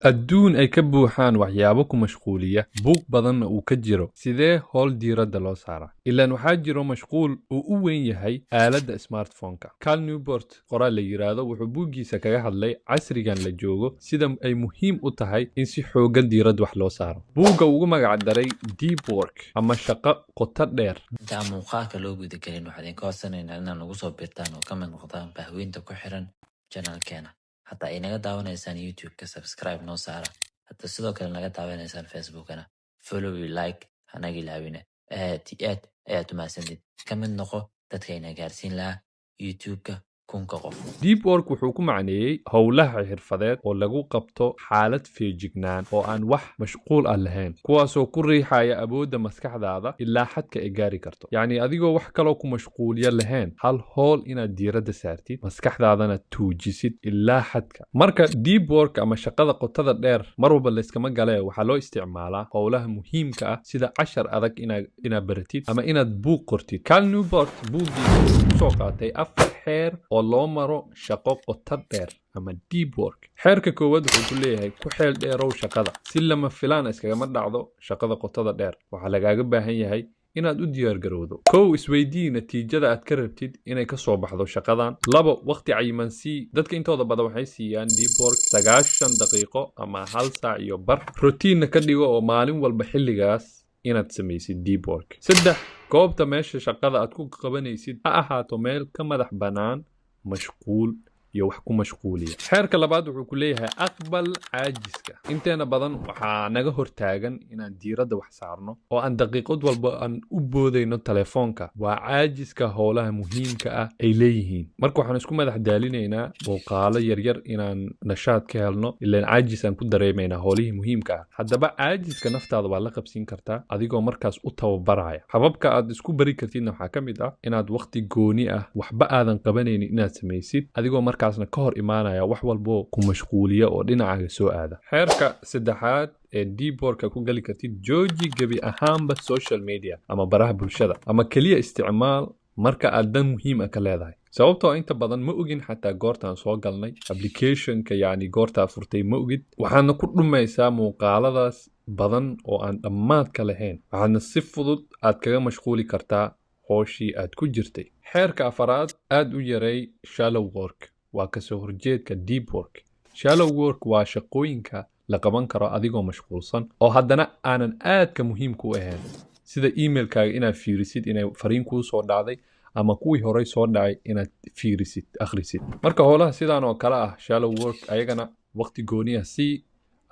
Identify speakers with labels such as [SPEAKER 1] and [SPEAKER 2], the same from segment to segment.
[SPEAKER 1] adduun ay ka buuxaan waxyaabo ku mashquuliya buuq badanna uu ka jiro sidee howl diiradda loo saaraa ilaan waxaa jiro mashquul uu u weyn yahay aaladda smartphone-ka Cal Newport qoraal la yiraahdo wuxuu buuggiisa kaga hadlay casrigan la joogo sida ay muhiim u tahay in si xoogan diirad wax loo saaro buugga ugu magac daray deep work ama shaqo qoto dheer
[SPEAKER 2] inta muuqaalka loo guda galin waxaan idin codsanaynaa inaad nagu soo biirtaan oo ka mid noqdaan bahweynta ku xiran channelkeena hatta inaga daawanaysaan YouTube-ka subscribe noo saara hatta sidoo kale naga daawanaysaan Facebook-kana follow iyo like hanaga ilaawina aad ayaad umahadsanid ka mid noqo dadka ina gaarsiin lahaa YouTube-ka kunka qof
[SPEAKER 1] deep work wuxuu ku macneeyay howlaha xirfadeed oo lagu qabto xaalad feejignaan oo aan wax mashquul ah lahayn kuwaasoo ku riixaya awoodda maskaxdaada ilaa xadka ay gaari karto yacni adigoo wax kaloo ku mashquuliya lahayn hal howl inaad diiradda saartid maskaxdaadana tuujisid ilaa xadka marka deep work ama shaqada qotada dheer mar walba layskama galee waxaa loo isticmaalaa howlaha muhiimka ah sida cashar adag inaad baratid ama inaad buug qortid Cal Newport buuggiisa wuxuu kusoo qaatay 4 xeer oo loo maro shaqo qoto dheer ama deep work xeerka koowaad wuxuu ku leeyahay ku xeel dheerow shaqada si lama filaan iskagama dhacdo shaqada qotada dheer waxaa lagaaga baahan yahay inaad u diyaar garowdo kow isweydii natiijada aad ka rabtid inay ka soo baxdo shaqadan labo waqti cayiman sii dadka intooda badan waxay siiyaan deep work 90 daqiiqo ama 1 saac iyo bar routiinna ka dhigo oo maalin walba xilligaas inaad samaysid deep work saddex goobta meesha shaqada aad ku qabanaysid ha ahaato meel ka madax bannaan mashquul iyo wax ku mashquuliya xeerka labaad wuxuu ku leeyahay aqbal caajiska inteena badan waxaa naga hortaagan inaan diiradda wax saarno oo aan daqiiqad walba aan u boodayno telefoonka waa caajiska howlaha muhiimka ah ay leeyihiin marka waxaan isku madax daalinaynaa muuqaalo yaryar inaan nashaad ka helno ilaan caajis aan ku dareemaynaa howlihii muhiimka ah haddaba caajiska naftaada waa la qabsin kartaa adigoo markaas u tababaraya hababka aad isku bari kartidna waxaa ka mid ah inaad waqti gooni ah waxba aadan qabanaynin inaad samaysid adigoo markaasna ka hor imaanaya wax walbo ku mashquuliya oo dhinacaaga soo aada xeerka saddexaad ee deep work ku gali kartid jooji gebi ahaanba social media ama baraha bulshada ama kaliya isticmaal marka aad dan muhiim ah ka leedahay sababtoo inta badan ma ogin xataa goortaan soo galnay applicationka yacni goortaa furtay ma ogid waxaadna ku dhumaysaa muuqaaladaas badan oo aan dhammaad ka lahayn waxaadna si fudud aad kaga mashquuli kartaa hooshii aad ku jirtay xeerka afaraad aad u yaray shallow work waa ka soo horjeedka deep work shallow work waa shaqooyinka la qaban karo adigoo mashquulsan oo haddana aanan aadka muhiimka u ahayn sida emailkaaga inaad fiirisid inay fariin kuu soo dhacday ama kuwii horey soo dhacay inaad fiirisid akhrisid marka howlaha sidaan oo kale ah shallow work ayagana waqti gooni ah si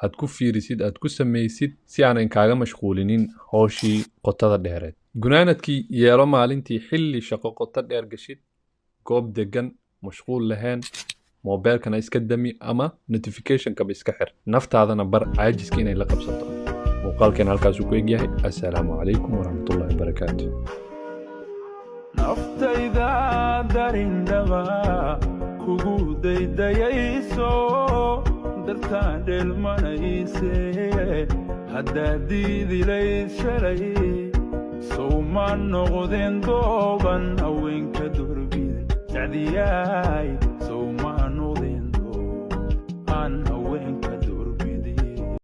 [SPEAKER 1] aad ku fiirisid aad ku samaysid si aanan kaaga mashquulinin howshii qotada dheereed gunaanadkii yeelo maalintii xilli shaqo qoto dheer gashid goob degan mashquul lahayn mobilkana iska dami ama notificationkaba iska xir naftaadana bar caajiska inay la qabsato muuqaalkan halkaasuu ku egyahay assalaamu calaykum waraxmatullahi wabarakaatu
[SPEAKER 3] naftayda darindhaba kugu daydayayso dartaan dheelmanayse haddaad diidilayd shalay sowma noqdeen dooban haweenka durbida sacdiyaay sowma noqdeen dooban